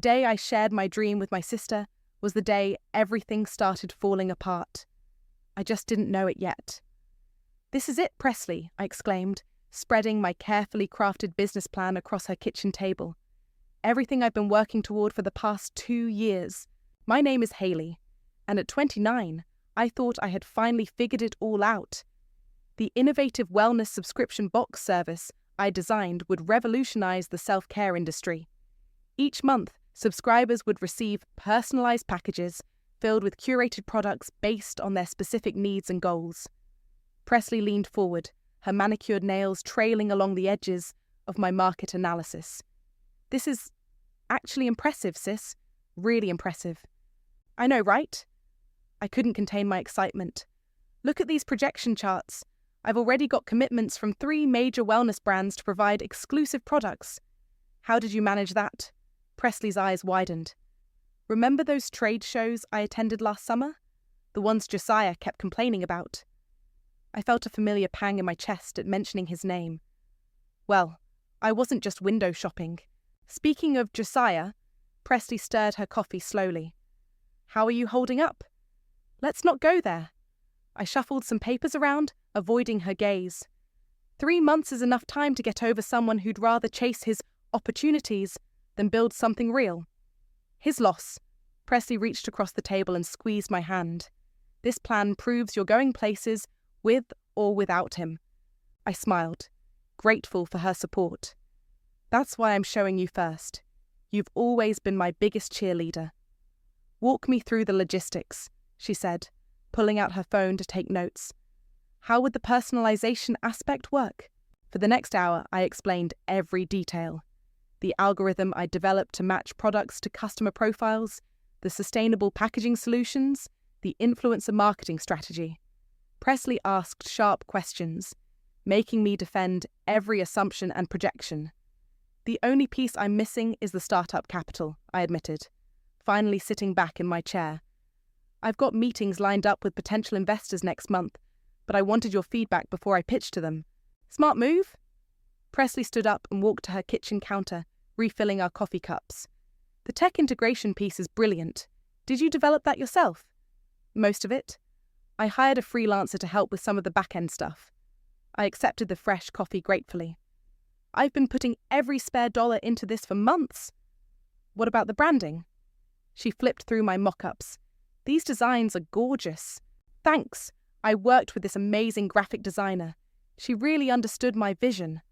day I shared my dream with my sister was the day everything started falling apart. I just didn't know it yet. "This is it, Presley," I exclaimed, spreading my carefully crafted business plan across her kitchen table. "Everything I've been working toward for the past 2 years. My name is Haley, and at 29, I thought I had finally figured it all out. The innovative wellness subscription box service I designed would revolutionize the self-care industry. Each month, subscribers would receive personalized packages filled with curated products based on their specific needs and goals." Presley leaned forward, her manicured nails trailing along the edges of my market analysis. "This is actually impressive, sis. Really impressive." "I know, right?" I couldn't contain my excitement. "Look at these projection charts. I've already got commitments from 3 major wellness brands to provide exclusive products." "How did you manage that?" Presley's eyes widened. "Remember those trade shows I attended last summer? The ones Josiah kept complaining about?" I felt a familiar pang in my chest at mentioning his name. "Well, I wasn't just window shopping. Speaking of Josiah," Presley stirred her coffee slowly. "How are you holding up?" "Let's not go there." I shuffled some papers around, avoiding her gaze. 3 months is enough time to get over someone who'd rather chase his opportunities than build something real. "His loss." Presley reached across the table and squeezed my hand. "This plan proves you're going places with or without him." I smiled, grateful for her support. "That's why I'm showing you first. You've always been my biggest cheerleader." "Walk me through the logistics," she said, pulling out her phone to take notes. "How would the personalization aspect work?" For the next hour, I explained every detail. The algorithm I developed to match products to customer profiles, the sustainable packaging solutions, the influencer marketing strategy. Presley asked sharp questions, making me defend every assumption and projection. "The only piece I'm missing is the startup capital," I admitted, finally sitting back in my chair. "I've got meetings lined up with potential investors next month, but I wanted your feedback before I pitched to them." "Smart move?" Presley stood up and walked to her kitchen counter, refilling our coffee cups. "The tech integration piece is brilliant. Did you develop that yourself?" "Most of it. I hired a freelancer to help with some of the back-end stuff." I accepted the fresh coffee gratefully. "I've been putting every spare dollar into this for months." "What about the branding?" She flipped through my mock-ups. "These designs are gorgeous." "Thanks. I worked with this amazing graphic designer. She really understood my vision."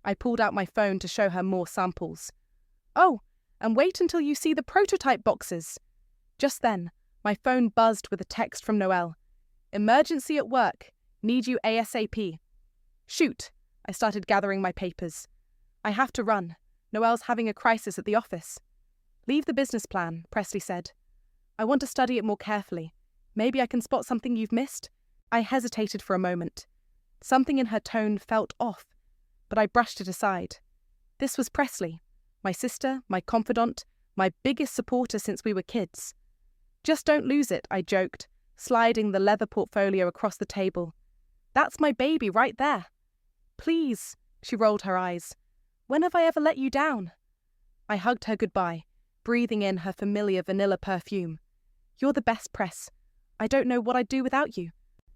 I pulled out my phone to show her more samples. "Oh, and wait until you see the prototype boxes." Just then, my phone buzzed with a text from Noelle. "Emergency at work. Need you ASAP." "Shoot." I started gathering my papers. "I have to run. Noelle's having a crisis at the office." "Leave the business plan," Presley said. "I want to study it more carefully. Maybe I can spot something you've missed." I hesitated for a moment. Something in her tone felt off, but I brushed it aside. This was Presley, my sister, my confidant, my biggest supporter since we were kids. "Just don't lose it," I joked, sliding the leather portfolio across the table. "That's my baby right there." "Please," she rolled her eyes. "When have I ever let you down?" I hugged her goodbye, breathing in her familiar vanilla perfume. "You're the best, Press. I don't know what I'd do without you.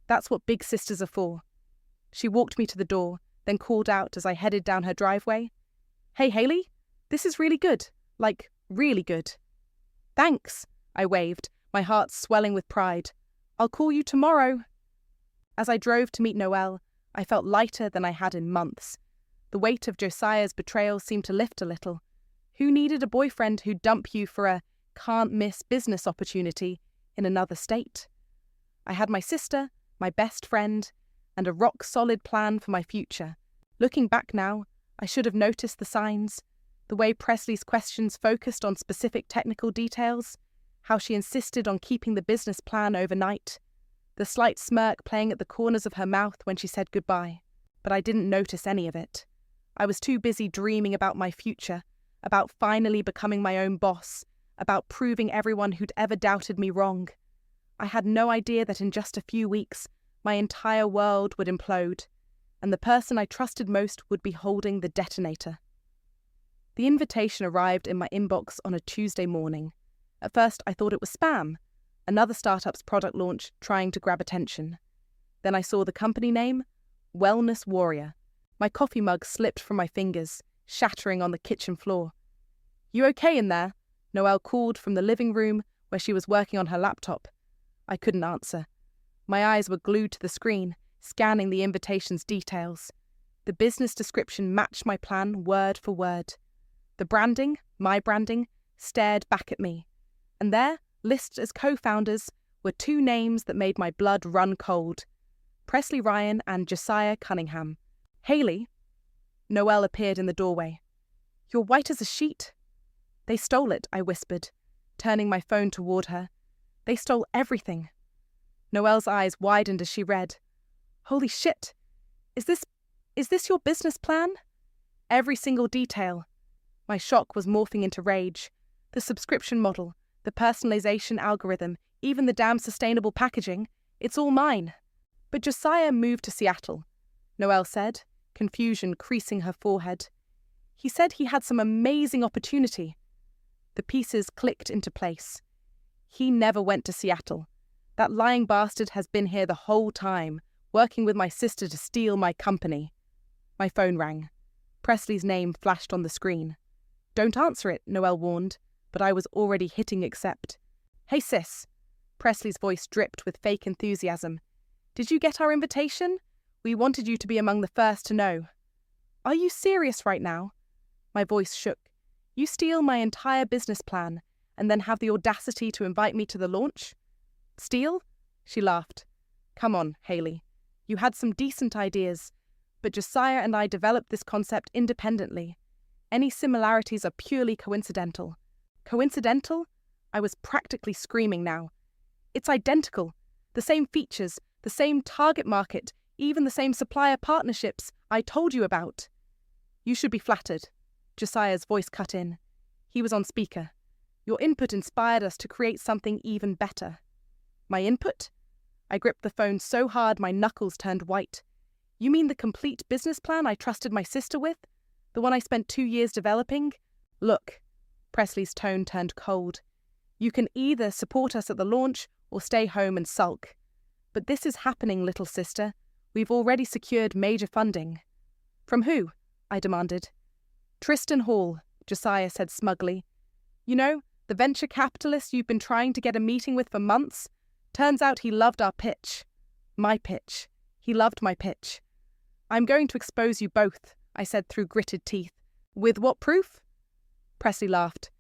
That's what big sisters are for." She walked me to the door, then called out as I headed down her driveway. "Hey, Haley, this is really good. Like, really good." "Thanks," I waved, my heart swelling with pride. "I'll call you tomorrow." As I drove to meet Noelle, I felt lighter than I had in months. The weight of Josiah's betrayal seemed to lift a little. Who needed a boyfriend who'd dump you for a can't-miss business opportunity in another state? I had my sister, my best friend, and a rock-solid plan for my future. Looking back now, I should have noticed the signs, the way Presley's questions focused on specific technical details, how she insisted on keeping the business plan overnight, the slight smirk playing at the corners of her mouth when she said goodbye. But I didn't notice any of it. I was too busy dreaming about my future, about finally becoming my own boss, about proving everyone who'd ever doubted me wrong. I had no idea that in just a few weeks, my entire world would implode, and the person I trusted most would be holding the detonator. The invitation arrived in my inbox on a Tuesday morning. At first, I thought it was spam, another startup's product launch trying to grab attention. Then I saw the company name, Wellness Warrior. My coffee mug slipped from my fingers, shattering on the kitchen floor. "You okay in there?" Noelle called from the living room where she was working on her laptop. I couldn't answer. My eyes were glued to the screen, scanning the invitation's details. The business description matched my plan word for word. The branding, my branding, stared back at me. And there, listed as co-founders, were two names that made my blood run cold: Presley Ryan and Josiah Cunningham. "Hayley." Noelle appeared in the doorway. "You're white as a sheet." "They stole it," I whispered, turning my phone toward her. "They stole everything." Noelle's eyes widened as she read. "Holy shit! Is this your business plan?" "Every single detail." My shock was morphing into rage. The subscription model, the personalization algorithm, even the damn sustainable packaging, it's all mine. "But Josiah moved to Seattle," Noelle said, confusion creasing her forehead. "He said he had some amazing opportunity." The pieces clicked into place. He never went to Seattle. That lying bastard has been here the whole time, working with my sister to steal my company. My phone rang. Presley's name flashed on the screen. "Don't answer it," Noelle warned, but I was already hitting accept. "Hey sis." Presley's voice dripped with fake enthusiasm. "Did you get our invitation? We wanted you to be among the first to know." "Are you serious right now?" My voice shook. "You steal my entire business plan and then have the audacity to invite me to the launch?" "Steal?" She laughed. "Come on, Hayley. You had some decent ideas, but Josiah and I developed this concept independently. Any similarities are purely coincidental." "Coincidental?" I was practically screaming now. "It's identical. The same features, the same target market, even the same supplier partnerships I told you about." "You should be flattered." Josiah's voice cut in. He was on speaker. "Your input inspired us to create something even better." "My input?" I gripped the phone so hard my knuckles turned white. "You mean the complete business plan I trusted my sister with? The one I spent 2 years developing? Look," Presley's tone turned cold. "You can either support us at the launch or stay home and sulk. But this is happening, little sister. We've already secured major funding." "From who?" I demanded. "Tristan Hall," Josiah said smugly. "You know, the venture capitalist you've been trying to get a meeting with for months? Turns out he loved our pitch." "My pitch." "He loved my pitch." "I'm going to expose you both," I said through gritted teeth. "With what proof?" Presley laughed.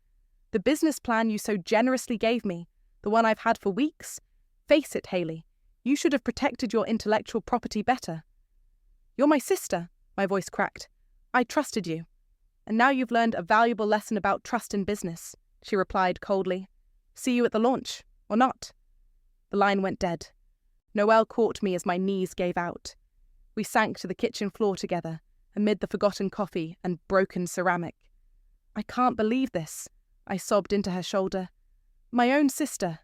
"The business plan you so generously gave me, the one I've had for weeks. Face it, Hayley, you should have protected your intellectual property better." "You're my sister," my voice cracked. "I trusted you." "And now you've learned a valuable lesson about trust in business," she replied coldly. "See you at the launch, or not." The line went dead. Noelle caught me as my knees gave out. We sank to the kitchen floor together, amid the forgotten coffee and broken ceramic. "I can't believe this," I sobbed into her shoulder. "My own sister."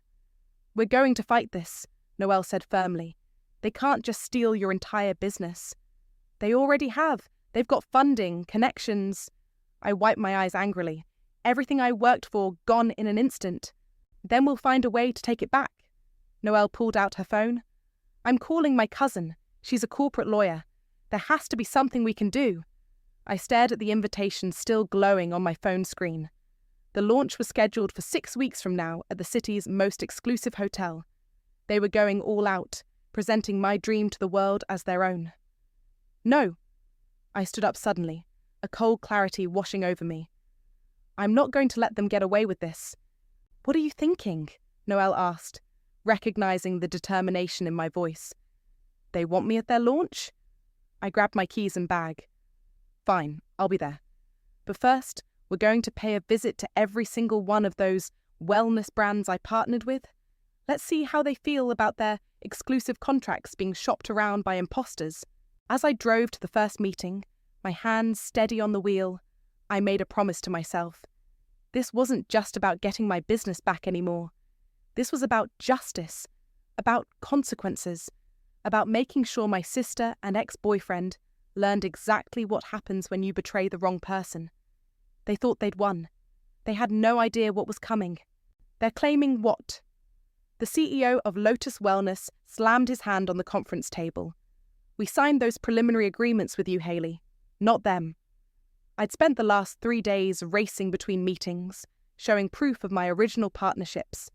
"We're going to fight this," Noelle said firmly. "They can't just steal your entire business." "They already have. They've got funding, connections." I wiped my eyes angrily. "Everything I worked for gone in an instant. Then we'll find a way to take it back." Noelle pulled out her phone. "I'm calling my cousin. She's a corporate lawyer. There has to be something we can do." I stared at the invitation still glowing on my phone screen. The launch was scheduled for 6 weeks from now at the city's most exclusive hotel. They were going all out, presenting my dream to the world as their own. "No." I stood up suddenly, a cold clarity washing over me. "I'm not going to let them get away with this." "What are you thinking?" Noelle asked, recognizing the determination in my voice. "They want me at their launch?" I grabbed my keys and bag. "Fine, I'll be there. But first, we're going to pay a visit to every single one of those wellness brands I partnered with. Let's see how they feel about their exclusive contracts being shopped around by imposters." As I drove to the first meeting, my hands steady on the wheel, I made a promise to myself. This wasn't just about getting my business back anymore. This was about justice, about consequences, about making sure my sister and ex-boyfriend learned exactly what happens when you betray the wrong person. They thought they'd won. They had no idea what was coming. They're claiming what? The CEO of Lotus Wellness slammed his hand on the conference table. We signed those preliminary agreements with you, Hayley, not them. I'd spent the last 3 days racing between meetings, showing proof of my original partnerships.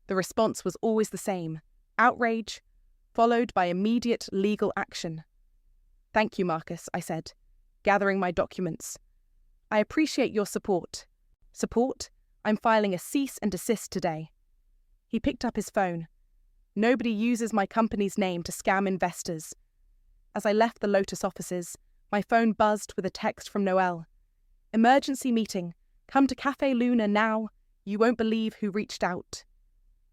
The response was always the same: outrage, followed by immediate legal action. Thank you, Marcus, I said, gathering my documents. I appreciate your support. Support? I'm filing a cease and desist today. He picked up his phone. Nobody uses my company's name to scam investors. As I left the Lotus offices, my phone buzzed with a text from Noelle. Emergency meeting. Come to Café Luna now. You won't believe who reached out.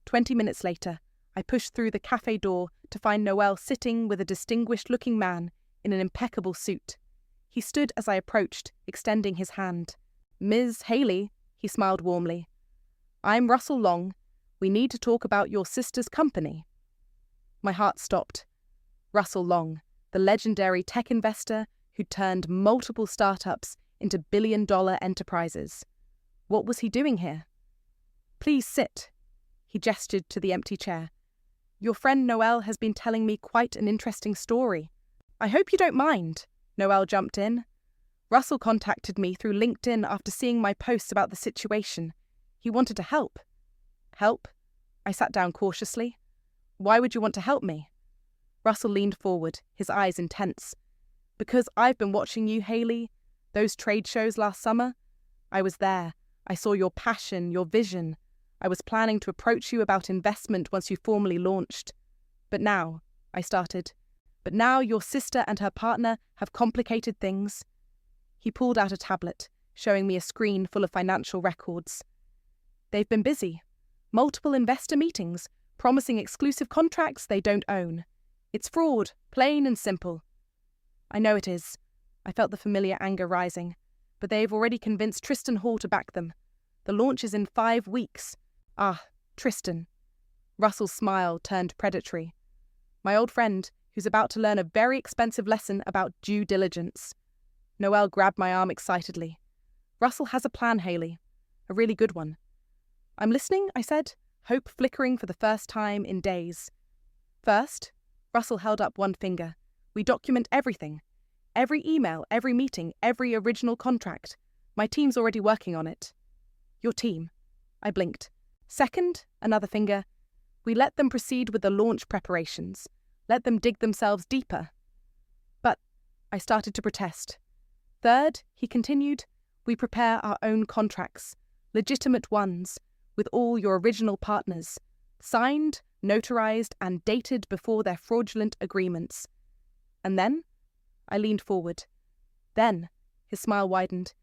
20 minutes later, I pushed through the cafe door to find Noelle sitting with a distinguished-looking man in an impeccable suit. He stood as I approached, extending his hand. Ms. Hayley, he smiled warmly. I'm Russell Long. We need to talk about your sister's company. My heart stopped. Russell Long, the legendary tech investor who turned multiple startups into billion-dollar enterprises. What was he doing here? Please sit. He gestured to the empty chair. Your friend Noelle has been telling me quite an interesting story. I hope you don't mind. Noelle jumped in. Russell contacted me through LinkedIn after seeing my posts about the situation. He wanted to help. Help? I sat down cautiously. Why would you want to help me? Russell leaned forward, his eyes intense. Because I've been watching you, Hayley. Those trade shows last summer. I was there. I saw your passion, your vision. I was planning to approach you about investment once you formally launched. But now, I started. But now your sister and her partner have complicated things. He pulled out a tablet, showing me a screen full of financial records. They've been busy. Multiple investor meetings, promising exclusive contracts they don't own. It's fraud, plain and simple. I know it is. I felt the familiar anger rising. But they've already convinced Tristan Hall to back them. The launch is in 5 weeks. Ah, Tristan. Russell's smile turned predatory. My old friend, who's about to learn a very expensive lesson about due diligence. Noelle grabbed my arm excitedly. Russell has a plan, Hayley. A really good one. I'm listening, I said, hope flickering for the first time in days. First, Russell held up one finger. We document everything. Every email, every meeting, every original contract. My team's already working on it. Your team. I blinked. Second, another finger. We let them proceed with the launch preparations. Let them dig themselves deeper. But I started to protest. Third, he continued, we prepare our own contracts, legitimate ones, with all your original partners, signed, notarized, and dated before their fraudulent agreements. And then, I leaned forward. Then, his smile widened,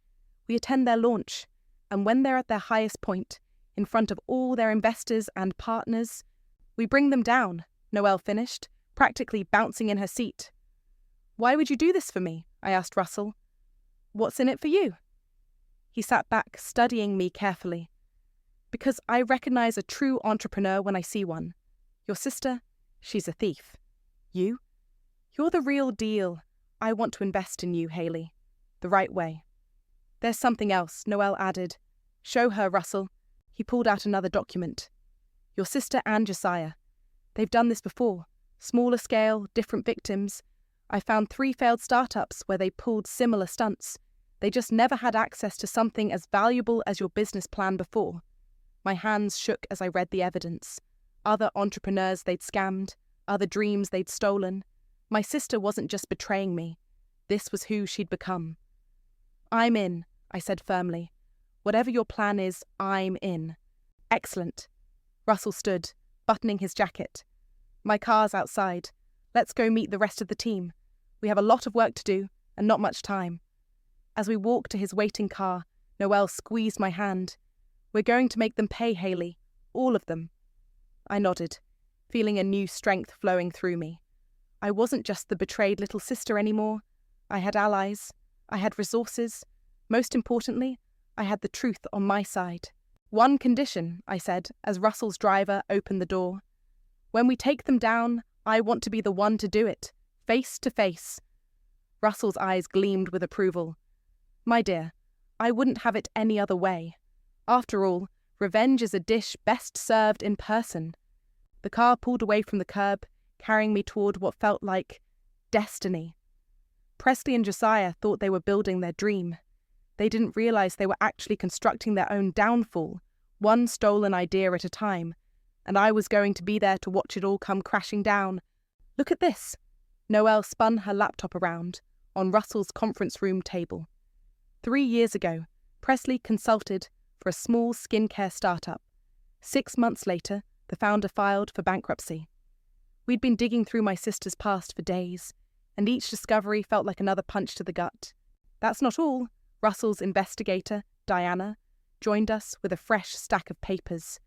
we attend their launch, and when they're at their highest point, in front of all their investors and partners, we bring them down, Noelle finished, practically bouncing in her seat. Why would you do this for me? I asked Russell. What's in it for you? He sat back, studying me carefully. Because I recognize a true entrepreneur when I see one. Your sister, she's a thief. You? You're the real deal. I want to invest in you, Hayley. The right way. There's something else, Noelle added. Show her, Russell. He pulled out another document. Your sister and Josiah. They've done this before. Smaller scale, different victims. I found 3 failed startups where they pulled similar stunts. They just never had access to something as valuable as your business plan before. My hands shook as I read the evidence. Other entrepreneurs they'd scammed, other dreams they'd stolen. My sister wasn't just betraying me. This was who she'd become. I'm in, I said firmly. Whatever your plan is, I'm in. Excellent. Russell stood, buttoning his jacket. My car's outside. Let's go meet the rest of the team. We have a lot of work to do, and not much time. As we walked to his waiting car, Noelle squeezed my hand. We're going to make them pay, Hayley. All of them. I nodded, feeling a new strength flowing through me. I wasn't just the betrayed little sister anymore. I had allies. I had resources. Most importantly, I had the truth on my side. One condition, I said, as Russell's driver opened the door. When we take them down, I want to be the one to do it, face to face. Russell's eyes gleamed with approval. My dear, I wouldn't have it any other way. After all, revenge is a dish best served in person. The car pulled away from the curb, carrying me toward what felt like destiny. Presley and Josiah thought they were building their dream. They didn't realize they were actually constructing their own downfall, one stolen idea at a time, and I was going to be there to watch it all come crashing down. Look at this. Noelle spun her laptop around, on Russell's conference room table. 3 years ago, Presley consulted for a small skincare startup. 6 months later, the founder filed for bankruptcy. We'd been digging through my sister's past for days, and each discovery felt like another punch to the gut. That's not all. Russell's investigator, Diana, joined us with a fresh stack of papers.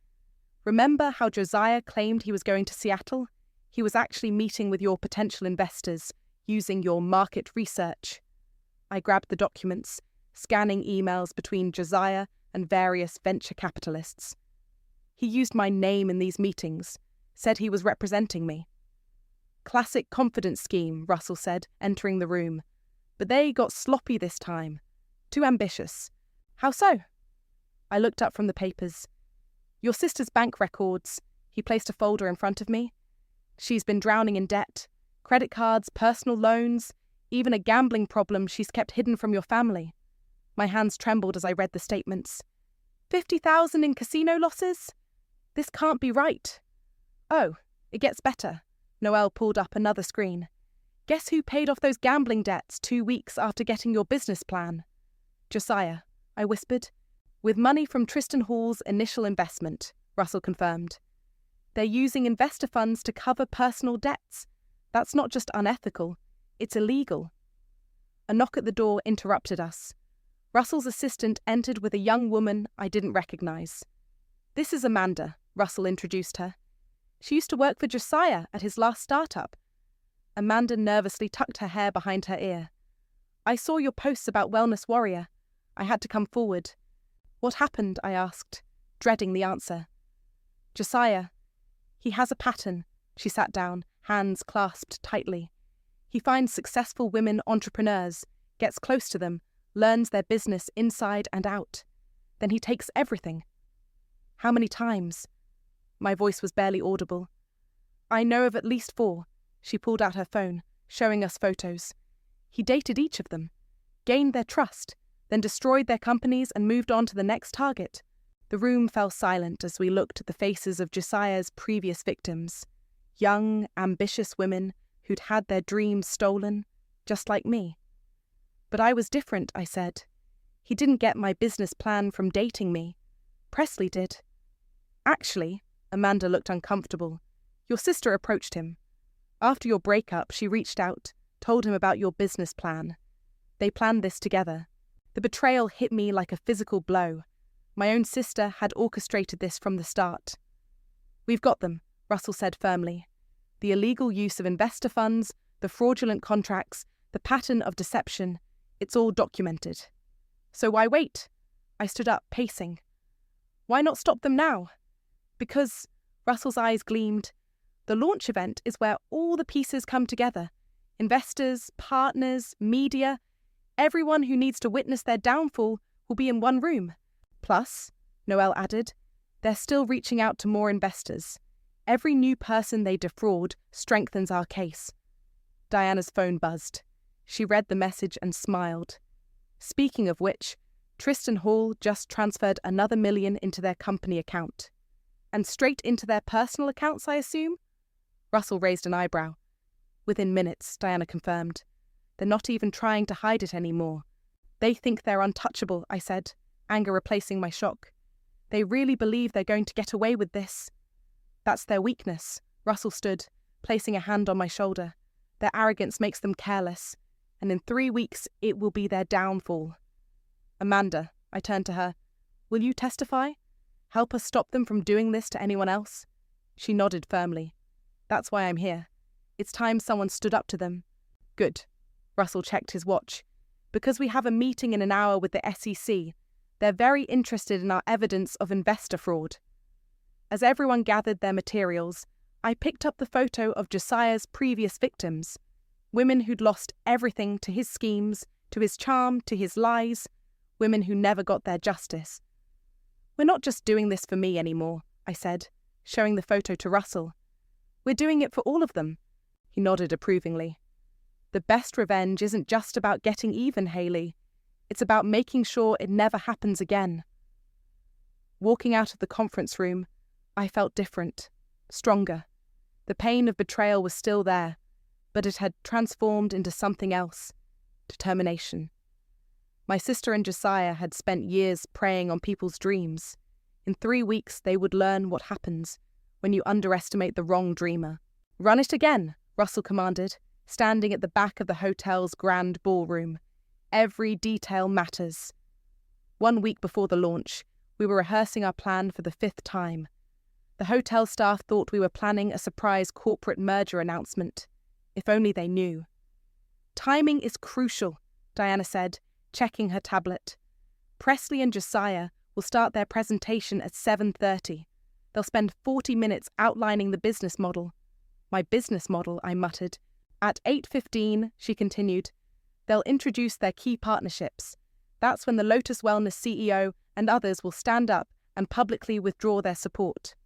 Remember how Josiah claimed he was going to Seattle? He was actually meeting with your potential investors, using your market research. I grabbed the documents, scanning emails between Josiah and various venture capitalists. He used my name in these meetings, said he was representing me. Classic confidence scheme, Russell said, entering the room. But they got sloppy this time. Too ambitious. How so? I looked up from the papers. Your sister's bank records. He placed a folder in front of me. She's been drowning in debt. Credit cards, personal loans, even a gambling problem she's kept hidden from your family. My hands trembled as I read the statements. 50,000 in casino losses? This can't be right. Oh, it gets better. Noelle pulled up another screen. Guess who paid off those gambling debts 2 weeks after getting your business plan? Josiah, I whispered. With money from Tristan Hall's initial investment, Russell confirmed. They're using investor funds to cover personal debts. That's not just unethical, it's illegal. A knock at the door interrupted us. Russell's assistant entered with a young woman I didn't recognize. This is Amanda, Russell introduced her. She used to work for Josiah at his last startup. Amanda nervously tucked her hair behind her ear. I saw your posts about Wellness Warrior. I had to come forward. What happened? I asked, dreading the answer. Josiah. He has a pattern. She sat down, hands clasped tightly. He finds successful women entrepreneurs, gets close to them, learns their business inside and out. Then he takes everything. How many times? My voice was barely audible. I know of at least 4. She pulled out her phone, showing us photos. He dated each of them, gained their trust, then destroyed their companies and moved on to the next target. The room fell silent as we looked at the faces of Josiah's previous victims. Young, ambitious women who'd had their dreams stolen, just like me. But I was different, I said. He didn't get my business plan from dating me. Presley did. Actually, Amanda looked uncomfortable. Your sister approached him. After your breakup, she reached out, told him about your business plan. They planned this together. The betrayal hit me like a physical blow. My own sister had orchestrated this from the start. We've got them, Russell said firmly. The illegal use of investor funds, the fraudulent contracts, the pattern of deception, it's all documented. So why wait? I stood up, pacing. Why not stop them now? Because, Russell's eyes gleamed, the launch event is where all the pieces come together. Investors, partners, media, everyone who needs to witness their downfall will be in one room. Plus, Noelle added, they're still reaching out to more investors. Every new person they defraud strengthens our case. Diana's phone buzzed. She read the message and smiled. Speaking of which, Tristan Hall just transferred another $1 million into their company account. And straight into their personal accounts, I assume? Russell raised an eyebrow. Within minutes, Diana confirmed. They're not even trying to hide it anymore. They think they're untouchable, I said, anger replacing my shock. They really believe they're going to get away with this. That's their weakness. Russell stood, placing a hand on my shoulder. Their arrogance makes them careless, and in 3 weeks it will be their downfall. Amanda, I turned to her, will you testify? Help us stop them from doing this to anyone else? She nodded firmly. That's why I'm here. It's time someone stood up to them. Good. Russell checked his watch. Because we have a meeting in an hour with the SEC, they're very interested in our evidence of investor fraud. As everyone gathered their materials, I picked up the photo of Josiah's previous victims, women who'd lost everything to his schemes, to his charm, to his lies. women who never got their justice. "We're not just doing this for me anymore," I said, showing the photo to Russell. "We're doing it for all of them." He nodded approvingly. "The best revenge isn't just about getting even, Hayley. It's about making sure it never happens again." Walking out of the conference room, I felt different, stronger. The pain of betrayal was still there, but it had transformed into something else: determination. My sister and Josiah had spent years preying on people's dreams. In 3 weeks, they would learn what happens when you underestimate the wrong dreamer. "Run it again," Russell commanded, standing at the back of the hotel's grand ballroom. "Every detail matters." 1 week before the launch, we were rehearsing our plan for the 5th time. The hotel staff thought we were planning a surprise corporate merger announcement. If only they knew. "Timing is crucial," Diana said, checking her tablet. "Presley and Josiah will start their presentation at 7:30. They'll spend 40 minutes outlining the business model." "My business model," I muttered. "At 8:15, she continued, "they'll introduce their key partnerships. That's when the Lotus Wellness CEO and others will stand up and publicly withdraw their support."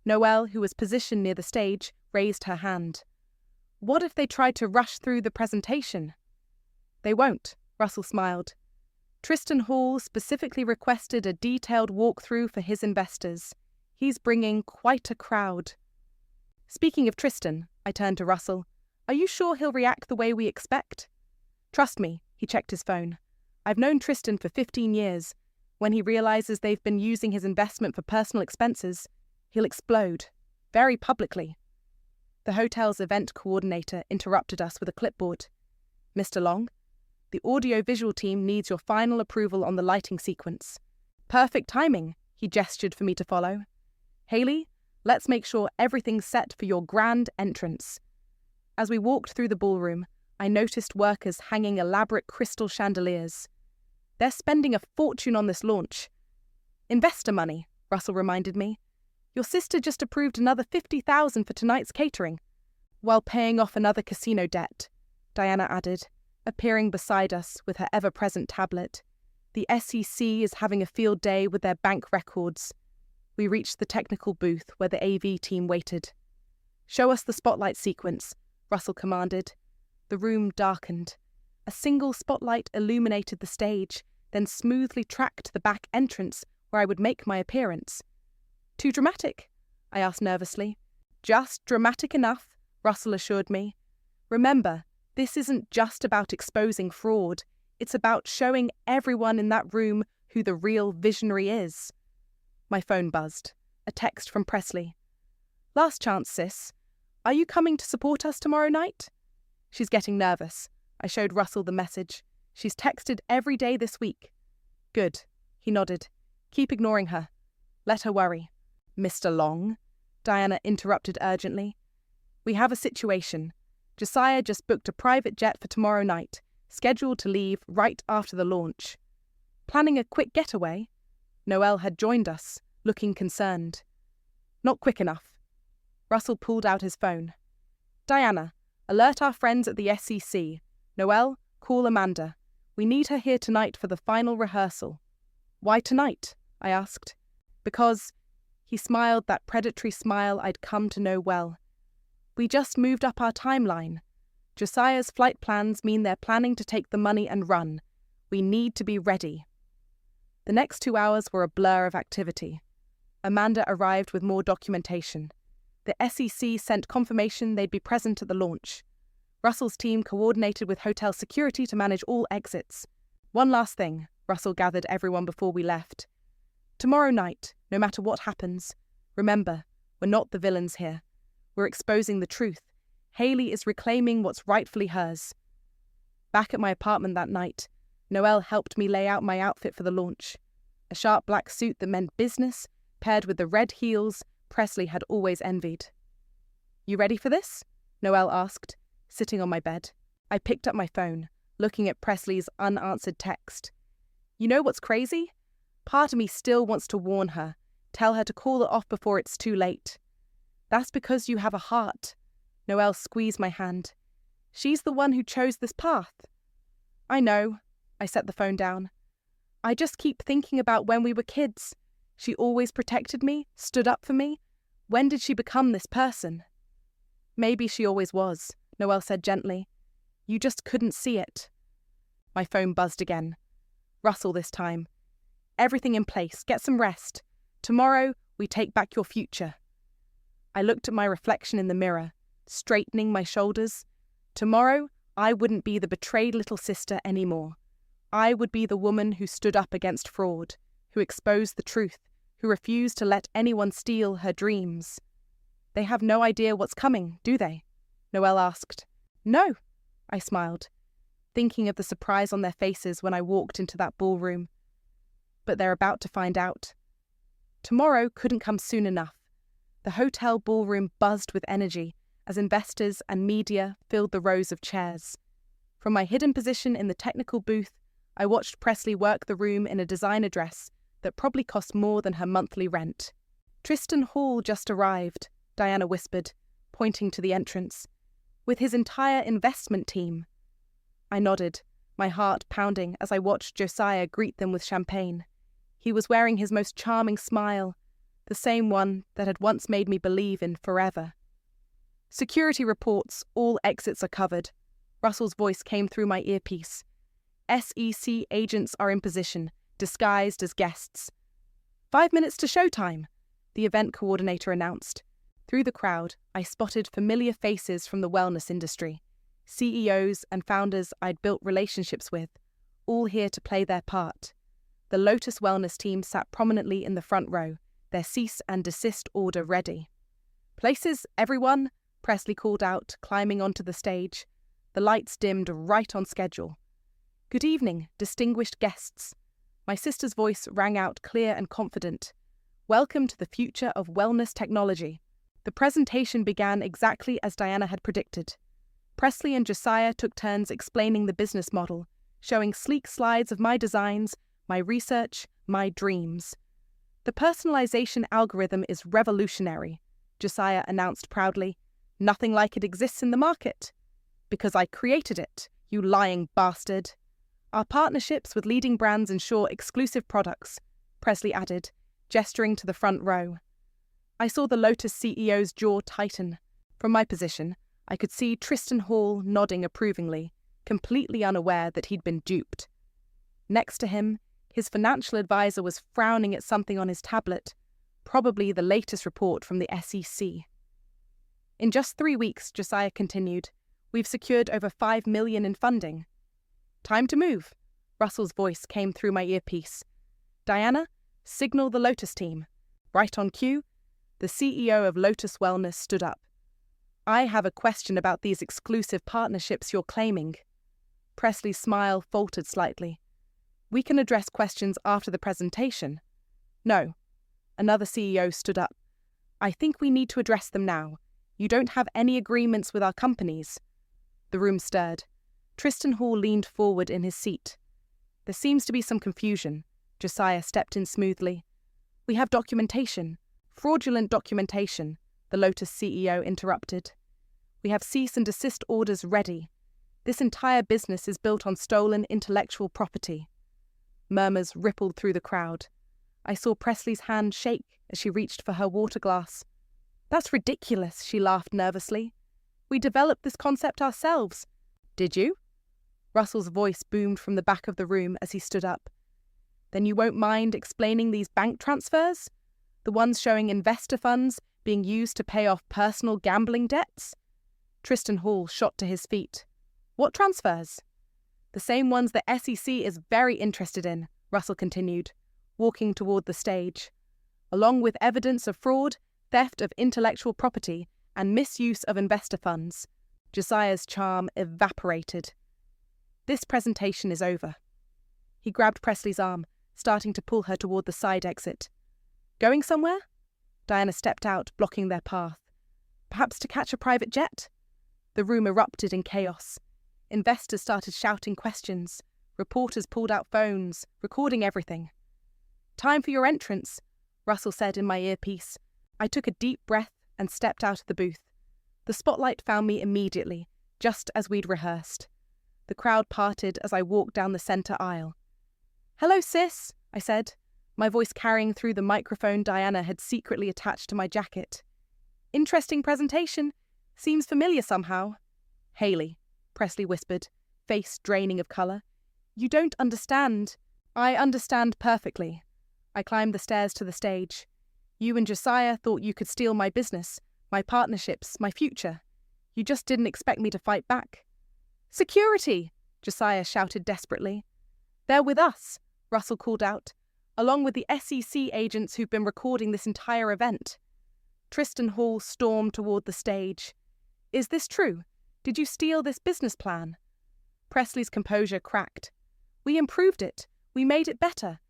Noelle, who was positioned near the stage, raised her hand. "What if they try to rush through the presentation?" "They won't," Russell smiled. "Tristan Hall specifically requested a detailed walkthrough for his investors. He's bringing quite a crowd." "Speaking of Tristan," I turned to Russell, "are you sure he'll react the way we expect?" "Trust me," he checked his phone. "I've known Tristan for 15 years. When he realizes they've been using his investment for personal expenses, he'll explode. Very publicly." The hotel's event coordinator interrupted us with a clipboard. "Mr. Long, the audio-visual team needs your final approval on the lighting sequence." "Perfect timing," he gestured for me to follow. "Hayley, let's make sure everything's set for your grand entrance." As we walked through the ballroom, I noticed workers hanging elaborate crystal chandeliers. "They're spending a fortune on this launch." "Investor money," Russell reminded me. "Your sister just approved another $50,000 for tonight's catering." "While paying off another casino debt," Diana added, appearing beside us with her ever-present tablet. "The SEC is having a field day with their bank records." We reached the technical booth where the AV team waited. "Show us the spotlight sequence," Russell commanded. The room darkened. A single spotlight illuminated the stage, then smoothly tracked the back entrance where I would make my appearance. "Too dramatic?" I asked nervously. "Just dramatic enough," Russell assured me. "Remember, this isn't just about exposing fraud. It's about showing everyone in that room who the real visionary is." My phone buzzed. A text from Presley. "Last chance, sis. Are you coming to support us tomorrow night?" "She's getting nervous." I showed Russell the message. "She's texted every day this week." "Good," he nodded. "Keep ignoring her. Let her worry." "Mr. Long," Diana interrupted urgently. "We have a situation. Josiah just booked a private jet for tomorrow night, scheduled to leave right after the launch." "Planning a quick getaway?" Noelle had joined us, looking concerned. "Not quick enough." Russell pulled out his phone. "Diana, alert our friends at the SEC. Noelle, call Amanda. We need her here tonight for the final rehearsal." "Why tonight?" I asked. "Because," he smiled that predatory smile I'd come to know well, "we just moved up our timeline. Josiah's flight plans mean they're planning to take the money and run. We need to be ready." The next 2 hours were a blur of activity. Amanda arrived with more documentation. The SEC sent confirmation they'd be present at the launch. Russell's team coordinated with hotel security to manage all exits. "One last thing," Russell gathered everyone before we left. "Tomorrow night, no matter what happens, remember, we're not the villains here. We're exposing the truth. Hayley is reclaiming what's rightfully hers." Back at my apartment that night, Noelle helped me lay out my outfit for the launch. A sharp black suit that meant business, paired with the red heels Presley had always envied. "You ready for this?" Noelle asked, sitting on my bed. I picked up my phone, looking at Presley's unanswered text. "You know what's crazy? Part of me still wants to warn her, tell her to call it off before it's too late." "That's because you have a heart." Noelle squeezed my hand. "She's the one who chose this path." "I know." I set the phone down. I just keep thinking about when we were kids. She always protected me, stood up for me. When did she become this person? Maybe she always was, Noelle said gently. You just couldn't see it. My phone buzzed again. Russell this time. Everything in place. Get some rest. Tomorrow, we take back your future. I looked at my reflection in the mirror, straightening my shoulders. Tomorrow, I wouldn't be the betrayed little sister anymore. I would be the woman who stood up against fraud, who exposed the truth, who refused to let anyone steal her dreams. They have no idea what's coming, do they? Noelle asked. No, I smiled, thinking of the surprise on their faces when I walked into that ballroom. But they're about to find out. Tomorrow couldn't come soon enough. The hotel ballroom buzzed with energy as investors and media filled the rows of chairs. From my hidden position in the technical booth, I watched Presley work the room in a designer dress that probably cost more than her monthly rent. Tristan Hall just arrived, Diana whispered, pointing to the entrance, with his entire investment team. I nodded, my heart pounding as I watched Josiah greet them with champagne. He was wearing his most charming smile, the same one that had once made me believe in forever. Security reports, all exits are covered. Russell's voice came through my earpiece. SEC agents are in position, disguised as guests. 5 minutes to showtime, the event coordinator announced. Through the crowd, I spotted familiar faces from the wellness industry, CEOs and founders I'd built relationships with, all here to play their part. The Lotus Wellness team sat prominently in the front row, their cease and desist order ready. Places, everyone, Presley called out, climbing onto the stage. The lights dimmed right on schedule. Good evening, distinguished guests. My sister's voice rang out clear and confident. Welcome to the future of wellness technology. The presentation began exactly as Diana had predicted. Presley and Josiah took turns explaining the business model, showing sleek slides of my designs, my research, my dreams. The personalization algorithm is revolutionary, Josiah announced proudly. Nothing like it exists in the market. Because I created it, you lying bastard. Our partnerships with leading brands ensure exclusive products, Presley added, gesturing to the front row. I saw the Lotus CEO's jaw tighten. From my position, I could see Tristan Hall nodding approvingly, completely unaware that he'd been duped. Next to him, his financial advisor was frowning at something on his tablet, probably the latest report from the SEC. In just 3 weeks, Josiah continued, we've secured over $5 million in funding. Time to move, Russell's voice came through my earpiece. Diana, signal the Lotus team. Right on cue, the CEO of Lotus Wellness stood up. I have a question about these exclusive partnerships you're claiming. Presley's smile faltered slightly. We can address questions after the presentation. No. Another CEO stood up. I think we need to address them now. You don't have any agreements with our companies. The room stirred. Tristan Hall leaned forward in his seat. There seems to be some confusion. Josiah stepped in smoothly. We have documentation. Fraudulent documentation, the Lotus CEO interrupted. We have cease and desist orders ready. This entire business is built on stolen intellectual property. Murmurs rippled through the crowd. I saw Presley's hand shake as she reached for her water glass. That's ridiculous, she laughed nervously. We developed this concept ourselves. Did you? Russell's voice boomed from the back of the room as he stood up. Then you won't mind explaining these bank transfers? The ones showing investor funds being used to pay off personal gambling debts? Tristan Hall shot to his feet. What transfers? The same ones the SEC is very interested in, Russell continued, walking toward the stage. Along with evidence of fraud, theft of intellectual property, and misuse of investor funds. Josiah's charm evaporated. This presentation is over. He grabbed Presley's arm, starting to pull her toward the side exit. Going somewhere? Diana stepped out, blocking their path. Perhaps to catch a private jet? The room erupted in chaos. Investors started shouting questions. Reporters pulled out phones, recording everything. Time for your entrance, Russell said in my earpiece. I took a deep breath and stepped out of the booth. The spotlight found me immediately, just as we'd rehearsed. The crowd parted as I walked down the center aisle. "Hello, sis," I said, my voice carrying through the microphone Diana had secretly attached to my jacket. "Interesting presentation. Seems familiar somehow." "Haley," Presley whispered, face draining of colour. "You don't understand." "I understand perfectly." I climbed the stairs to the stage. "You and Josiah thought you could steal my business, my partnerships, my future. You just didn't expect me to fight back." "Security!" Josiah shouted desperately. "They're with us," Russell called out, "along with the SEC agents who've been recording this entire event." Tristan Hall stormed toward the stage. "Is this true? Did you steal this business plan?" Presley's composure cracked. "We improved it. We made it better.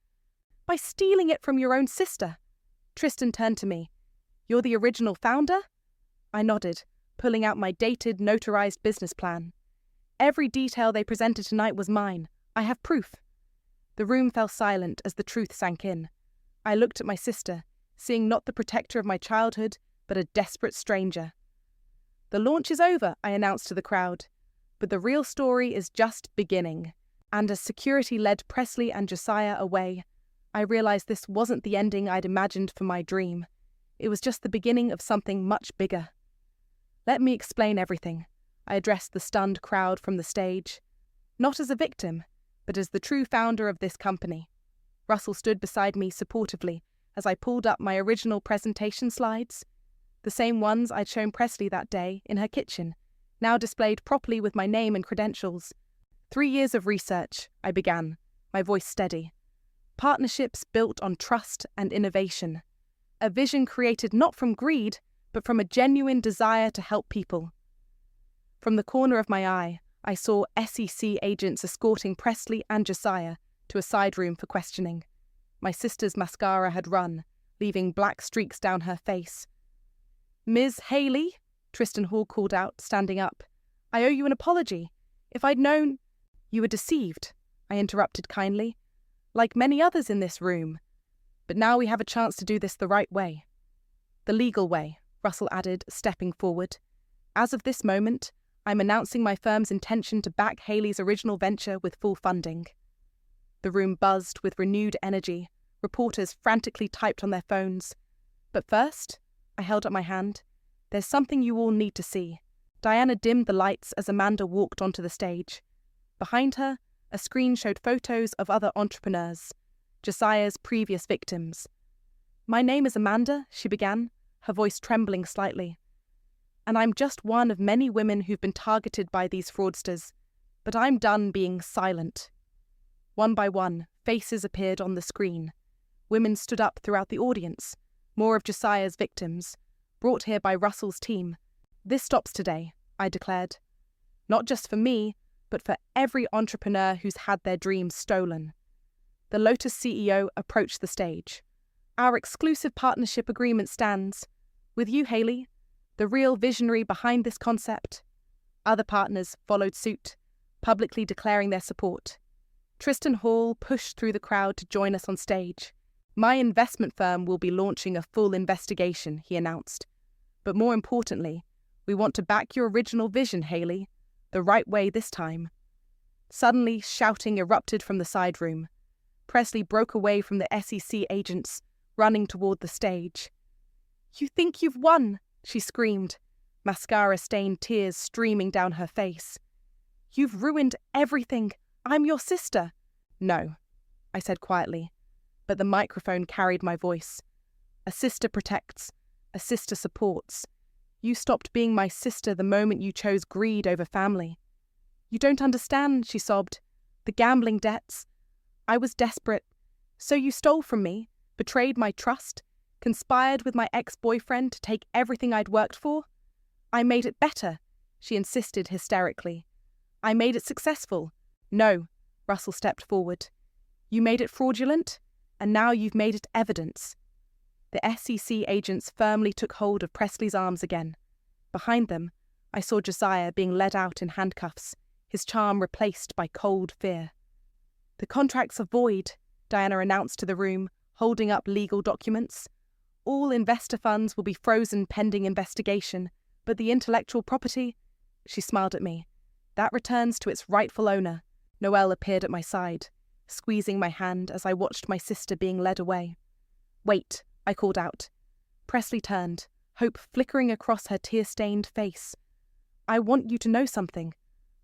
By stealing it from your own sister." Tristan turned to me. "You're the original founder?" I nodded, pulling out my dated, notarized business plan. "Every detail they presented tonight was mine. I have proof." The room fell silent as the truth sank in. I looked at my sister, seeing not the protector of my childhood, but a desperate stranger. "The launch is over," I announced to the crowd. "But the real story is just beginning." And as security led Presley and Josiah away, I realized this wasn't the ending I'd imagined for my dream. It was just the beginning of something much bigger. "Let me explain everything," I addressed the stunned crowd from the stage. "Not as a victim, but as the true founder of this company." Russell stood beside me supportively as I pulled up my original presentation slides, the same ones I'd shown Presley that day in her kitchen, now displayed properly with my name and credentials. 3 years of research, I began, my voice steady. Partnerships built on trust and innovation. A vision created not from greed, but from a genuine desire to help people. From the corner of my eye, I saw SEC agents escorting Presley and Josiah to a side room for questioning. My sister's mascara had run, leaving black streaks down her face. "Ms. Haley," Tristan Hall called out, standing up. "I owe you an apology. If I'd known—" "You were deceived," I interrupted kindly, "like many others in this room. But now we have a chance to do this the right way." "The legal way," Russell added, stepping forward. "As of this moment, I'm announcing my firm's intention to back Haley's original venture with full funding." The room buzzed with renewed energy. Reporters frantically typed on their phones. "But first," I held up my hand, "there's something you all need to see." Diana dimmed the lights as Amanda walked onto the stage. Behind her, a screen showed photos of other entrepreneurs, Josiah's previous victims. "My name is Amanda," she began, her voice trembling slightly. "And I'm just one of many women who've been targeted by these fraudsters. But I'm done being silent." One by one, faces appeared on the screen. Women stood up throughout the audience, more of Josiah's victims, brought here by Russell's team. "This stops today," I declared. "Not just for me, but for every entrepreneur who's had their dreams stolen." The Lotus CEO approached the stage. "Our exclusive partnership agreement stands. With you, Haley, the real visionary behind this concept." Other partners followed suit, publicly declaring their support. Tristan Hall pushed through the crowd to join us on stage. "My investment firm will be launching a full investigation," he announced. "But more importantly, we want to back your original vision, Haley, the right way this time." Suddenly, shouting erupted from the side room. Presley broke away from the SEC agents, running toward the stage. "You think you've won," she screamed, mascara-stained tears streaming down her face. "You've ruined everything. I'm your sister." "No," I said quietly, but the microphone carried my voice. "A sister protects. A sister supports. You stopped being my sister the moment you chose greed over family." "You don't understand," she sobbed. "The gambling debts. I was desperate. So you stole from me, betrayed my trust, conspired with my ex-boyfriend to take everything I'd worked for. I made it better," she insisted hysterically. "I made it successful." "No," Russell stepped forward. "You made it fraudulent, and now you've made it evidence." The SEC agents firmly took hold of Presley's arms again. Behind them, I saw Josiah being led out in handcuffs, his charm replaced by cold fear. "The contracts are void," Diana announced to the room, holding up legal documents. "All investor funds will be frozen pending investigation, but the intellectual property—" She smiled at me. "That returns to its rightful owner." Noelle appeared at my side. squeezing my hand as I watched my sister being led away. "Wait," I called out. Presley turned, hope flickering across her tear-stained face. "I want you to know something.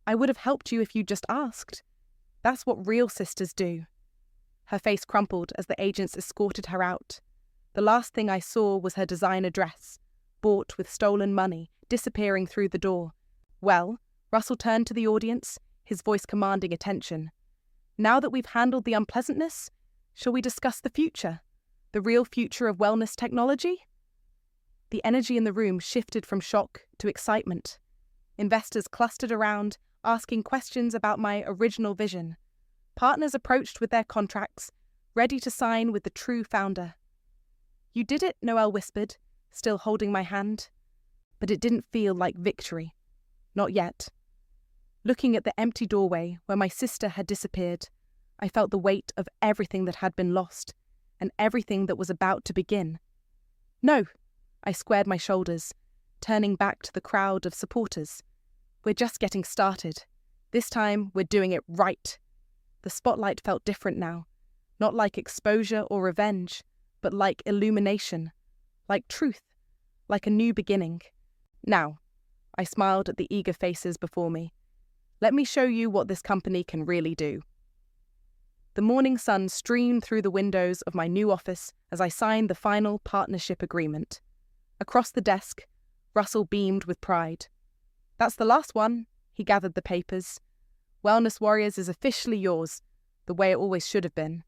I would have helped you if you'd just asked. That's what real sisters do." Her face crumpled as the agents escorted her out. The last thing I saw was her designer dress, bought with stolen money, disappearing through the door. "Well," Russell turned to the audience, his voice commanding attention. "Now that we've handled the unpleasantness, shall we discuss the future? The real future of wellness technology?" The energy in the room shifted from shock to excitement. Investors clustered around, asking questions about my original vision. Partners approached with their contracts, ready to sign with the true founder. "You did it," Noelle whispered, still holding my hand. But it didn't feel like victory. Not yet. Looking at the empty doorway where my sister had disappeared, I felt the weight of everything that had been lost, and everything that was about to begin. "No," I squared my shoulders, turning back to the crowd of supporters. "We're just getting started. This time, we're doing it right." The spotlight felt different now, not like exposure or revenge, but like illumination, like truth, like a new beginning. "Now," I smiled at the eager faces before me, "let me show you what this company can really do." The morning sun streamed through the windows of my new office as I signed the final partnership agreement. Across the desk, Russell beamed with pride. "That's the last one," he gathered the papers. "Wellness Warriors is officially yours, the way it always should have been."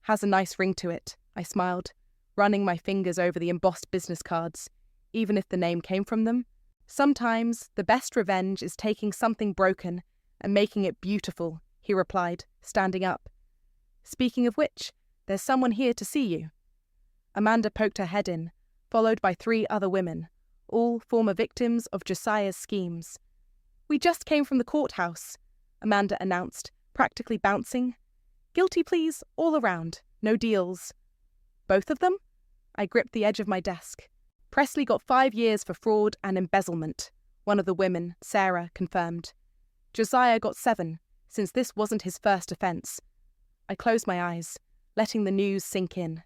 "Has a nice ring to it," I smiled, running my fingers over the embossed business cards, even if the name came from them. "Sometimes the best revenge is taking something broken and making it beautiful," he replied, standing up. "Speaking of which, there's someone here to see you." Amanda poked her head in, followed by 3 other women, all former victims of Josiah's schemes. "We just came from the courthouse," Amanda announced, practically bouncing. "Guilty pleas all around, no deals." "Both of them?" I gripped the edge of my desk. "Presley got 5 years for fraud and embezzlement," one of the women, Sarah, confirmed. "Josiah got 7, since this wasn't his first offence." I closed my eyes, letting the news sink in.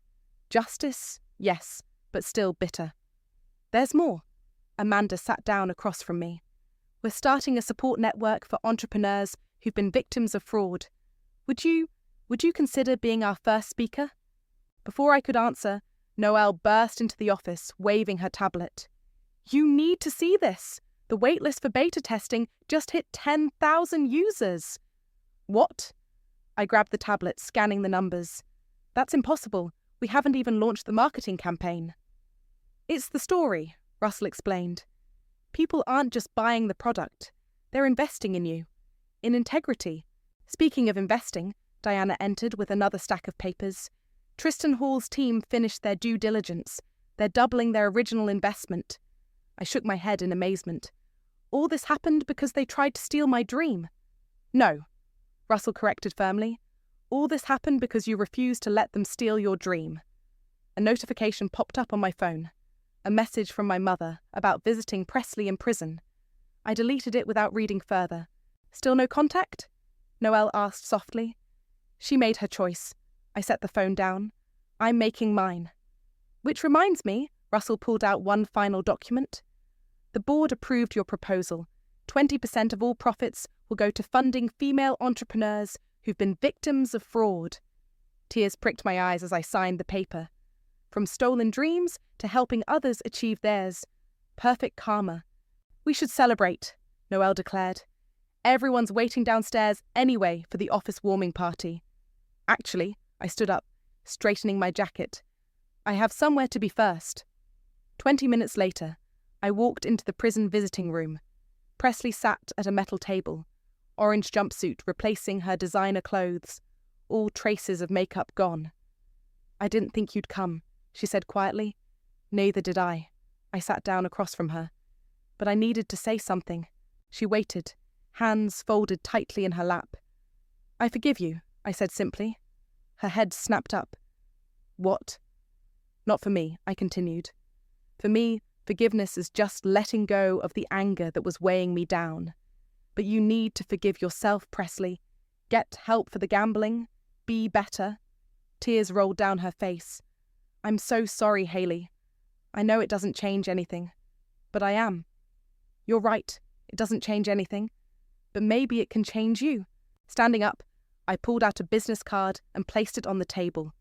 Justice? Yes, but still bitter. "There's more." Amanda sat down across from me. "We're starting a support network for entrepreneurs who've been victims of fraud. Would you consider being our first speaker?" Before I could answer, Noelle burst into the office, waving her tablet. "You need to see this! The waitlist for beta testing just hit 10,000 users." "What?" I grabbed the tablet, scanning the numbers. "That's impossible. We haven't even launched the marketing campaign." "It's the story," Russell explained. "People aren't just buying the product. They're investing in you. In integrity." Speaking of investing, Diana entered with another stack of papers. "Tristan Hall's team finished their due diligence. They're doubling their original investment." I shook my head in amazement. "All this happened because they tried to steal my dream." "No," Russell corrected firmly. "All this happened because you refused to let them steal your dream." A notification popped up on my phone. A message from my mother about visiting Presley in prison. I deleted it without reading further. "Still no contact?" Noelle asked softly. "She made her choice." I set the phone down. "I'm making mine." "Which reminds me," Russell pulled out one final document. "The board approved your proposal. 20% of all profits will go to funding female entrepreneurs who've been victims of fraud." Tears pricked my eyes as I signed the paper. From stolen dreams to helping others achieve theirs. Perfect karma. "We should celebrate," Noelle declared. "Everyone's waiting downstairs anyway for the office warming party." "Actually," I stood up, straightening my jacket, "I have somewhere to be first." 20 minutes later, I walked into the prison visiting room. Presley sat at a metal table, orange jumpsuit replacing her designer clothes, all traces of makeup gone. "I didn't think you'd come," she said quietly. "Neither did I." I sat down across from her. "But I needed to say something." She waited, hands folded tightly in her lap. "I forgive you," I said simply. Her head snapped up. "What?" "Not for me," I continued. "For me, forgiveness is just letting go of the anger that was weighing me down. But you need to forgive yourself, Presley. Get help for the gambling. be better. Tears rolled down her face. I'm so sorry, Haley. I know it doesn't change anything, but I am. You're right, it doesn't change anything, but maybe it can change you. Standing up, I pulled out a business card and placed it on the table.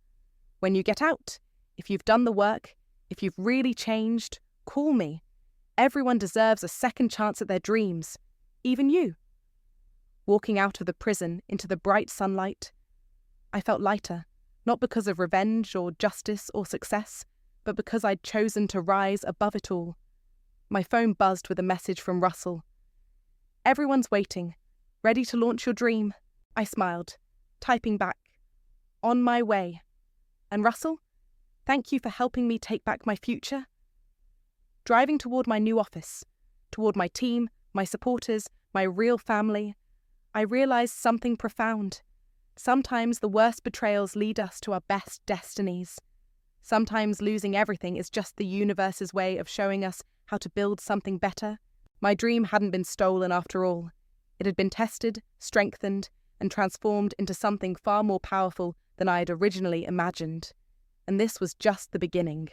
When you get out, if you've done the work, if you've really changed, call me. Everyone deserves a second chance at their dreams, even you. Walking out of the prison into the bright sunlight, I felt lighter, not because of revenge or justice or success, but because I'd chosen to rise above it all. My phone buzzed with a message from Russell. Everyone's waiting, ready to launch your dream. I smiled, typing back, on my way. And Russell, thank you for helping me take back my future. Driving toward my new office, toward my team, my supporters, my real family, I realized something profound. Sometimes the worst betrayals lead us to our best destinies. Sometimes losing everything is just the universe's way of showing us how to build something better. My dream hadn't been stolen after all. It had been tested, strengthened, and transformed into something far more powerful than I had originally imagined. And this was just the beginning.